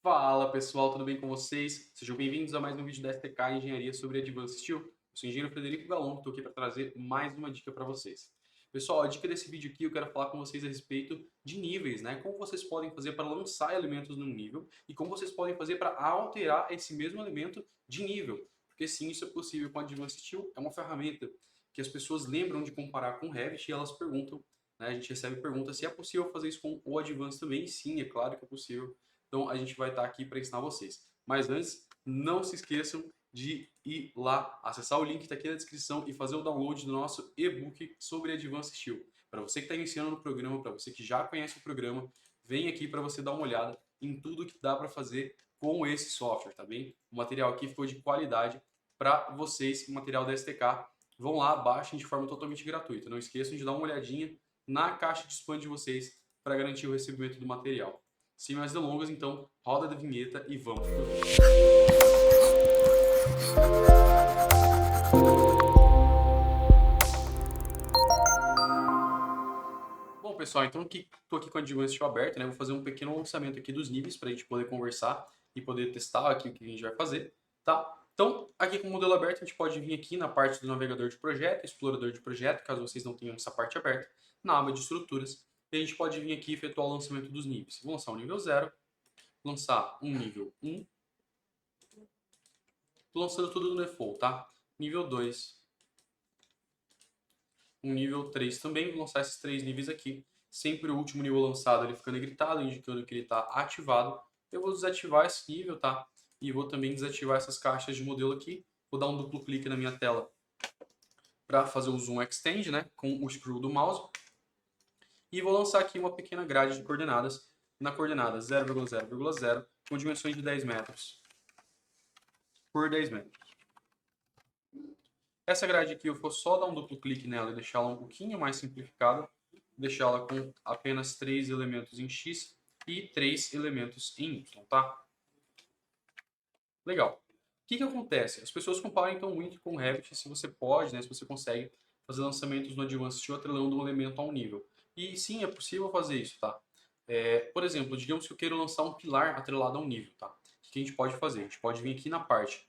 Fala pessoal, tudo bem com vocês? Sejam bem-vindos a mais um vídeo da STK Engenharia sobre Advanced Steel. Eu sou o engenheiro Frederico Galon, estou aqui para trazer mais uma dica para vocês. Pessoal, a dica desse vídeo aqui eu quero falar com vocês a respeito de níveis, né? Como vocês podem fazer para lançar elementos num nível e como vocês podem fazer para alterar esse mesmo elemento de nível. Porque sim, isso é possível com Advanced Steel, é uma ferramenta que as pessoas lembram de comparar com o Revit e elas perguntam, né? A gente recebe perguntas se é possível fazer isso com o Advanced também, e sim, é claro que é possível. Então a gente vai estar aqui para ensinar vocês. Mas antes, não se esqueçam de ir lá, acessar o link que está aqui na descrição e fazer o download do nosso e-book sobre Advanced Steel. Para você que está iniciando no programa, para você que já conhece o programa, vem aqui para você dar uma olhada em tudo que dá para fazer com esse software, tá bem? O material aqui ficou de qualidade para vocês, o material da STK. Vão lá, baixem de forma totalmente gratuita. Não esqueçam de dar uma olhadinha na caixa de spam de vocês para garantir o recebimento do material. Sem mais delongas, então, roda da vinheta e vamos pro vídeo. Bom, pessoal, então estou aqui com o Advanced aberto, né? Vou fazer um pequeno lançamento aqui dos níveis para a gente poder conversar e poder testar aqui o que a gente vai fazer, tá? Então, aqui com o modelo aberto, a gente pode vir aqui na parte do navegador de projeto, explorador de projeto, caso vocês não tenham essa parte aberta, na aba de estruturas, e a gente pode vir aqui e efetuar o lançamento dos níveis. Vou lançar o nível 0, lançar um nível 1, tô lançando tudo no default, tá? Nível 2, um nível 3 também, vou lançar esses 3 níveis aqui. Sempre o último nível lançado ele fica negritado, indicando que ele está ativado. Eu vou desativar esse nível, tá? E vou também desativar essas caixas de modelo aqui. Vou dar um duplo clique na minha tela para fazer o zoom extend, né? Com o scroll do mouse. E vou lançar aqui uma pequena grade de coordenadas. Na coordenada 0,0,0, com dimensões de 10 metros por 10 metros. Essa grade aqui eu vou só dar um duplo clique nela e deixá-la um pouquinho mais simplificada, deixá-la com apenas 3 elementos em X e 3 elementos em Y, tá? Legal. O que acontece? As pessoas comparam então muito com o Revit se você pode, né, se você consegue fazer lançamentos no Advanced Steel atrelando um elemento a um nível. E sim, é possível fazer isso, tá? Por exemplo, digamos que eu queira lançar um pilar atrelado a um nível, tá? O que a gente pode fazer? A gente pode vir aqui na parte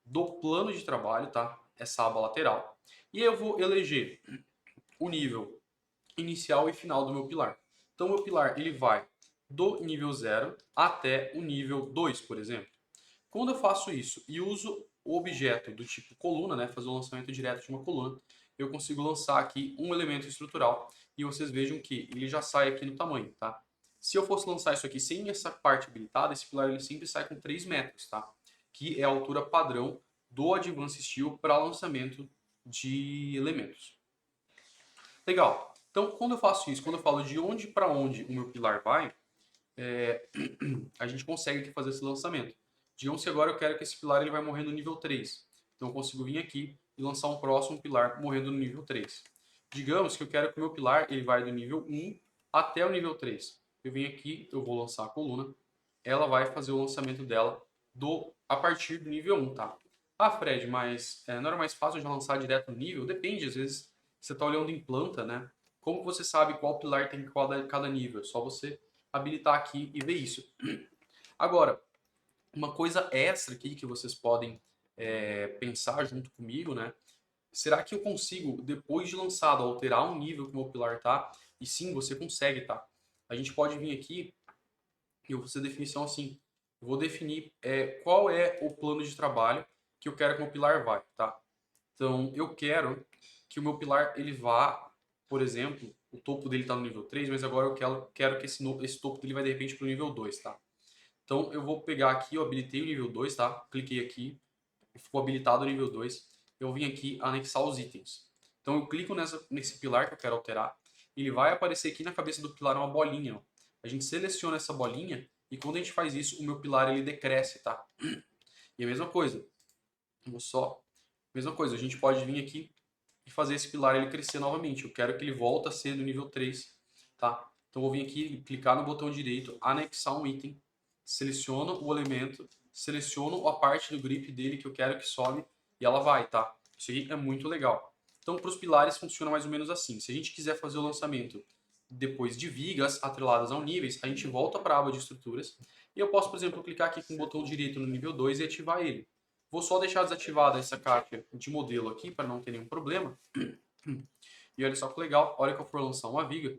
do plano de trabalho, tá? Essa aba lateral. E eu vou eleger o nível inicial e final do meu pilar. Então, o meu pilar ele vai do nível 0 até o nível 2, por exemplo. Quando eu faço isso e uso o objeto do tipo coluna, né, fazer o lançamento direto de uma coluna, eu consigo lançar aqui um elemento estrutural e vocês vejam que ele já sai aqui no tamanho, tá? Se eu fosse lançar isso aqui sem essa parte habilitada, esse pilar ele sempre sai com 3 metros, tá? Que é a altura padrão do Advanced Steel para lançamento de elementos. Legal. Então, quando eu faço isso, quando eu falo de onde para onde o meu pilar vai, a gente consegue aqui fazer esse lançamento. Digamos que agora eu quero que esse pilar ele vai morrer no nível 3. Então eu consigo vir aqui e lançar um próximo pilar morrendo no nível 3. Digamos que eu quero que o meu pilar ele vai do nível 1 até o nível 3. Eu venho aqui, eu vou lançar a coluna, ela vai fazer o lançamento dela a partir do nível 1, tá? Ah, Fred, mas não era mais fácil de lançar direto no nível? Depende, às vezes você está olhando em planta, né? Como você sabe qual pilar tem cada nível? É só você habilitar aqui e ver isso. Agora, uma coisa extra aqui que vocês podem pensar junto comigo, né? Será que eu consigo, depois de lançado, alterar um nível que o meu pilar tá? E sim, você consegue, tá? A gente pode vir aqui e eu vou fazer a definição assim. Eu vou definir qual é o plano de trabalho que eu quero que o meu pilar vá, tá? Então, eu quero que o meu pilar ele vá, por exemplo, o topo dele está no nível 3, mas agora eu quero que esse topo dele vai de repente para o nível 2, tá? Então, eu vou pegar aqui, eu habilitei o nível 2, tá? Cliquei aqui, ficou habilitado o nível 2. Eu vim aqui anexar os itens. Então, eu clico nesse pilar que eu quero alterar. Ele vai aparecer aqui na cabeça do pilar uma bolinha, ó. A gente seleciona essa bolinha e quando a gente faz isso, o meu pilar ele decresce, tá? E a mesma coisa, mesma coisa, a gente pode vir aqui e fazer esse pilar ele crescer novamente. Eu quero que ele volte a ser do nível 3, tá? Então eu vou vir aqui, clicar no botão direito, anexar um item, seleciono o elemento, seleciono a parte do grip dele que eu quero que sobe e ela vai, tá? Isso aí é muito legal. Então para os pilares funciona mais ou menos assim. Se a gente quiser fazer o lançamento depois de vigas atreladas a níveis, a gente volta para a aba de estruturas E eu posso, por exemplo, clicar aqui com o botão direito no nível 2 e ativar ele. Vou só deixar desativada essa caixa de modelo aqui para não ter nenhum problema. E olha só que legal, a hora que eu for lançar uma viga,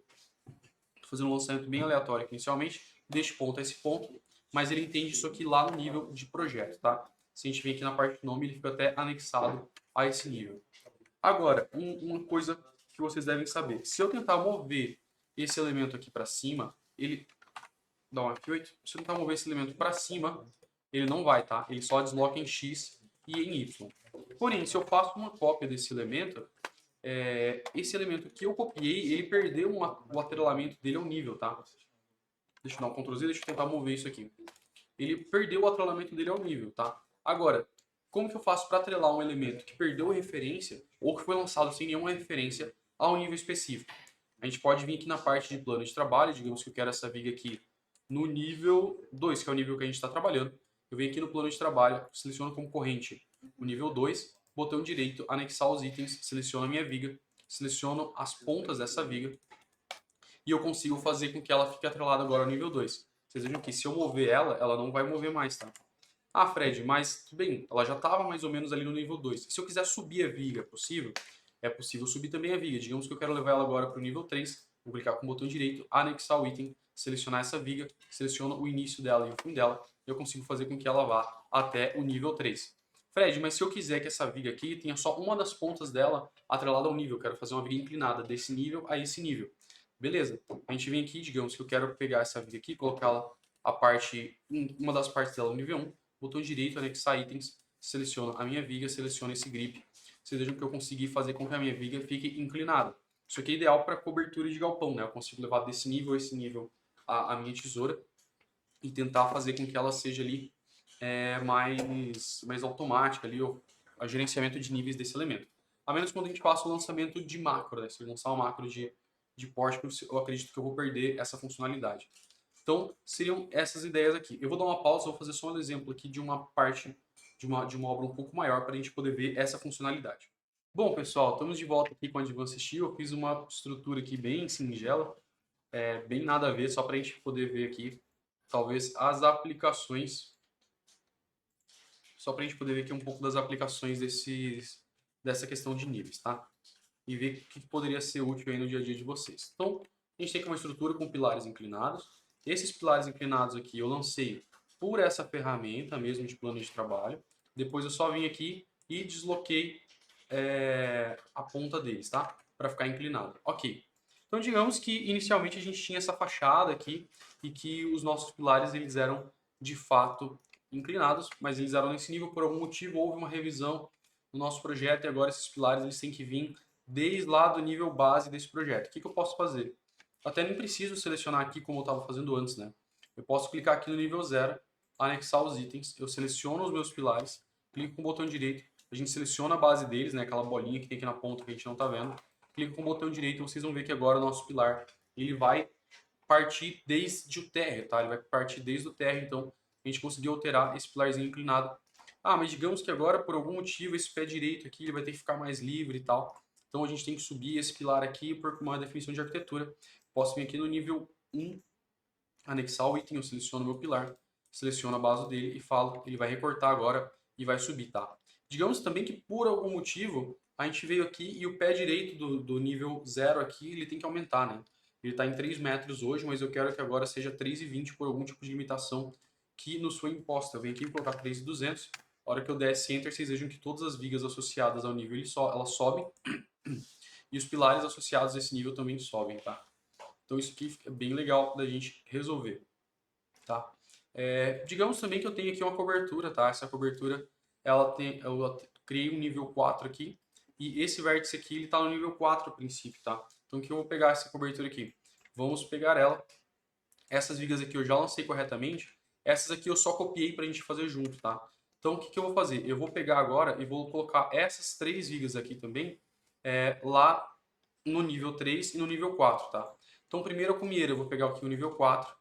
estou fazendo um lançamento bem aleatório aqui inicialmente, deste ponto a esse ponto, mas ele entende isso aqui lá no nível de projeto, tá? Se a gente vir aqui na parte de nome, ele fica até anexado a esse nível. Agora, uma coisa que vocês devem saber. Se eu tentar mover esse elemento aqui para cima, ele... Dá um F8. Se eu tentar mover esse elemento para cima, ele não vai, tá? Ele só desloca em X e em Y. Porém, se eu faço uma cópia desse elemento, esse elemento que eu copiei, ele perdeu o atrelamento dele ao nível, tá? Deixa eu dar um Ctrl Z, deixa eu tentar mover isso aqui. Ele perdeu o atrelamento dele ao nível, tá? Agora, como que eu faço para atrelar um elemento que perdeu a referência ou que foi lançado sem nenhuma referência a um nível específico? A gente pode vir aqui na parte de plano de trabalho, digamos que eu quero essa viga aqui no nível 2, que é o nível que a gente está trabalhando. Eu venho aqui no plano de trabalho, seleciono como corrente o nível 2, botão direito, anexar os itens, seleciono a minha viga, seleciono as pontas dessa viga e eu consigo fazer com que ela fique atrelada agora ao nível 2. Vocês vejam que se eu mover ela, ela não vai mover mais, tá? Ah, Fred, mas tudo bem, ela já estava mais ou menos ali no nível 2. Se eu quiser subir a viga, é possível subir também a viga. Digamos que eu quero levar ela agora para o nível 3, vou clicar com o botão direito, anexar o item, selecionar essa viga, seleciono o início dela e o fim dela, e eu consigo fazer com que ela vá até o nível 3. Fred, mas se eu quiser que essa viga aqui tenha só uma das pontas dela atrelada ao nível, eu quero fazer uma viga inclinada desse nível a esse nível. Beleza, a gente vem aqui, digamos que eu quero pegar essa viga aqui, colocá-la uma das partes dela no nível 1, botão direito, anexar itens, seleciono a minha viga, seleciono esse grip. Vocês vejam que eu consegui fazer com que a minha viga fique inclinada. Isso aqui é ideal para cobertura de galpão, né? Eu consigo levar desse nível a esse nível a minha tesoura e tentar fazer com que ela seja ali mais automática ali, o gerenciamento de níveis desse elemento. A menos quando a gente faça o lançamento de macro, né? Se eu lançar uma macro de pórtico, eu acredito que eu vou perder essa funcionalidade. Então, seriam essas ideias aqui. Eu vou dar uma pausa, vou fazer só um exemplo aqui de uma parte, de uma obra um pouco maior, para a gente poder ver essa funcionalidade. Bom, pessoal, estamos de volta aqui com a Advanced Steel. Eu fiz uma estrutura aqui bem singela, bem nada a ver, só para a gente poder ver aqui, talvez, as aplicações, só para a gente poder ver aqui um pouco das aplicações dessa questão de níveis, tá? E ver o que poderia ser útil aí no dia a dia de vocês. Então, a gente tem aqui uma estrutura com pilares inclinados. Esses pilares inclinados aqui eu lancei por essa ferramenta mesmo de plano de trabalho. Depois eu só vim aqui e desloquei a ponta deles, tá? Para ficar inclinado. Ok. Então digamos que inicialmente a gente tinha essa fachada aqui e que os nossos pilares eles eram de fato inclinados, mas eles eram nesse nível por algum motivo, houve uma revisão no nosso projeto e agora esses pilares eles têm que vir desde lá do nível base desse projeto. O que eu posso fazer? Até nem preciso selecionar aqui como eu estava fazendo antes, né? Eu posso clicar aqui no nível 0, anexar os itens, eu seleciono os meus pilares, clico com o botão direito, a gente seleciona a base deles, né? Aquela bolinha que tem aqui na ponta que a gente não está vendo. Clico com o botão direito e vocês vão ver que agora o nosso pilar ele vai partir desde o térreo, tá? Ele vai partir desde o térreo, então a gente conseguiu alterar esse pilarzinho inclinado. Ah, mas digamos que agora, por algum motivo, esse pé direito aqui ele vai ter que ficar mais livre e tal. Então a gente tem que subir esse pilar aqui por uma definição de arquitetura. Posso vir aqui no nível 1, anexar o item, eu seleciono o meu pilar, seleciono a base dele e falo, ele vai recortar agora e vai subir, tá? Digamos também que por algum motivo a gente veio aqui e o pé direito do nível 0 aqui, ele tem que aumentar, né? Ele está em 3 metros hoje, mas eu quero que agora seja 3,20 por algum tipo de limitação que nos foi imposta. Eu venho aqui e colocar 3,200. A hora que eu der esse Enter, vocês vejam que todas as vigas associadas ao nível elas sobem e os pilares associados a esse nível também sobem, tá? Então isso aqui é bem legal da gente resolver, tá? Digamos também que eu tenho aqui uma cobertura, tá? Essa cobertura, eu criei um nível 4 aqui e esse vértice aqui ele está no nível 4 a princípio, tá? Então o que eu vou pegar essa cobertura aqui? Vamos pegar ela. Essas vigas aqui eu já lancei corretamente. Essas aqui eu só copiei para a gente fazer junto, tá? Então o que eu vou fazer? Eu vou pegar agora e vou colocar essas 3 vigas aqui também lá no nível 3 e no nível 4, tá? Então primeiro a cumieira eu vou pegar aqui o nível 4.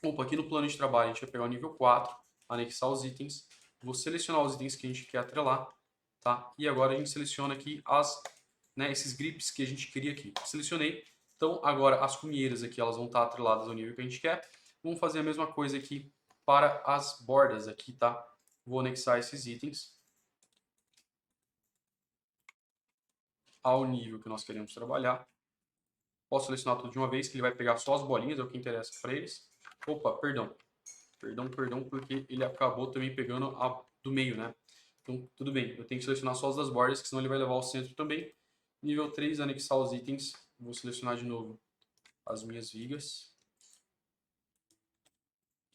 Opa, aqui no plano de trabalho a gente vai pegar o nível 4, anexar os itens. Vou selecionar os itens que a gente quer atrelar, tá? E agora a gente seleciona aqui esses grips que a gente cria aqui. Selecionei. Então agora as cumieiras aqui elas vão estar atreladas ao nível que a gente quer. Vamos fazer a mesma coisa aqui para as bordas aqui, tá? Vou anexar esses itens ao nível que nós queremos trabalhar. Posso selecionar tudo de uma vez, que ele vai pegar só as bolinhas, é o que interessa para eles. Opa, perdão, porque ele acabou também pegando a do meio, né? Então, tudo bem, eu tenho que selecionar só as das bordas, que senão ele vai levar ao centro também. Nível 3, anexar os itens. Vou selecionar de novo as minhas vigas.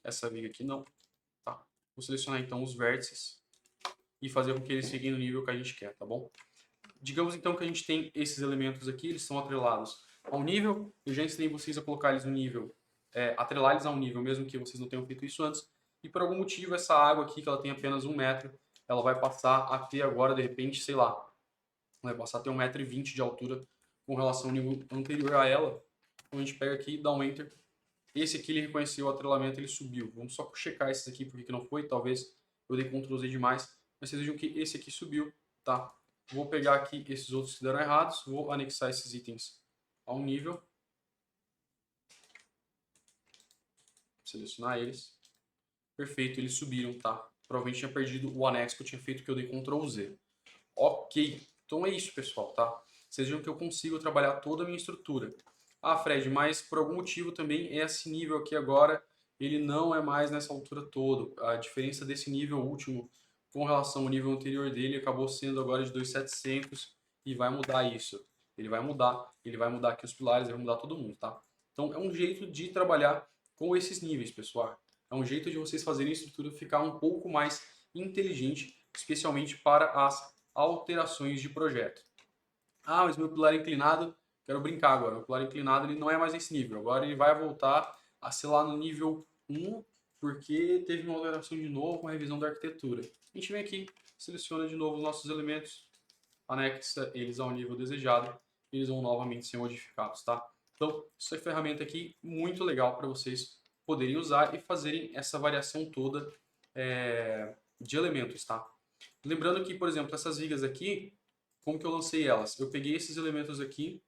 Essa viga aqui não, tá? Vou selecionar então os vértices e fazer com que eles fiquem no nível que a gente quer, tá bom? Digamos então que a gente tem esses elementos aqui, eles são atrelados ao nível. Eu já ensinei vocês a colocar eles no nível, atrelar eles ao nível, mesmo que vocês não tenham feito isso antes. E por algum motivo, essa água aqui, que ela tem apenas 1 metro, ela vai passar a ter agora, de repente, sei lá, vai passar a ter 1,20 m de altura com relação ao nível anterior a ela. Então a gente pega aqui e dá um Enter. Esse aqui ele reconheceu o atrelamento, ele subiu. Vamos só checar esses aqui, porque não foi. Talvez eu dei Ctrl Z demais. Mas vocês vejam que esse aqui subiu, tá? Vou pegar aqui esses outros que deram errados, vou anexar esses itens ao nível. Selecionar eles. Perfeito, eles subiram, tá? Provavelmente tinha perdido o anexo que eu tinha feito, que eu dei Ctrl Z. Ok, então é isso, pessoal, tá? Vocês viram que eu consigo trabalhar toda a minha estrutura. Ah, Fred, mas por algum motivo também esse nível aqui agora, ele não é mais nessa altura toda. A diferença desse nível último com relação ao nível anterior dele acabou sendo agora de 2.700 e vai mudar isso. Ele vai mudar aqui os pilares, ele vai mudar todo mundo, tá? Então é um jeito de trabalhar com esses níveis, pessoal. É um jeito de vocês fazerem a estrutura ficar um pouco mais inteligente, especialmente para as alterações de projeto. Ah, mas meu pilar inclinado, quero brincar agora, meu pilar inclinado ele não é mais nesse nível, agora ele vai voltar a ser lá no nível 1, porque teve uma alteração de novo, uma revisão da arquitetura. A gente vem aqui, seleciona de novo os nossos elementos, anexa eles ao nível desejado, e eles vão novamente ser modificados, tá? Então, essa ferramenta aqui, muito legal para vocês poderem usar e fazerem essa variação toda de elementos, tá? Lembrando que, por exemplo, essas vigas aqui, como que eu lancei elas? Eu peguei esses elementos aqui,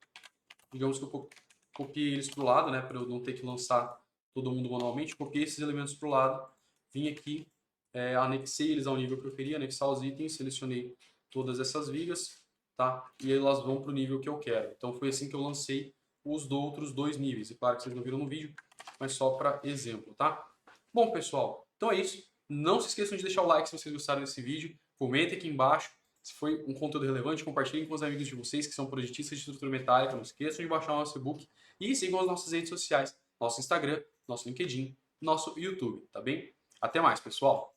digamos que eu copiei eles para o lado, né, para eu não ter que lançar todo mundo manualmente, copiei esses elementos para o lado, vim aqui, anexei eles ao nível que eu queria, anexar os itens, selecionei todas essas vigas, tá? E elas vão para o nível que eu quero. Então foi assim que eu lancei os outros 2 níveis. E claro que vocês não viram no vídeo, mas só para exemplo, tá? Bom, pessoal, então é isso. Não se esqueçam de deixar o like se vocês gostaram desse vídeo. Comentem aqui embaixo se foi um conteúdo relevante. Compartilhem com os amigos de vocês que são projetistas de estrutura metálica. Não esqueçam de baixar o nosso e-book. E sigam as nossas redes sociais. Nosso Instagram, nosso LinkedIn, nosso YouTube, tá bem? Até mais, pessoal!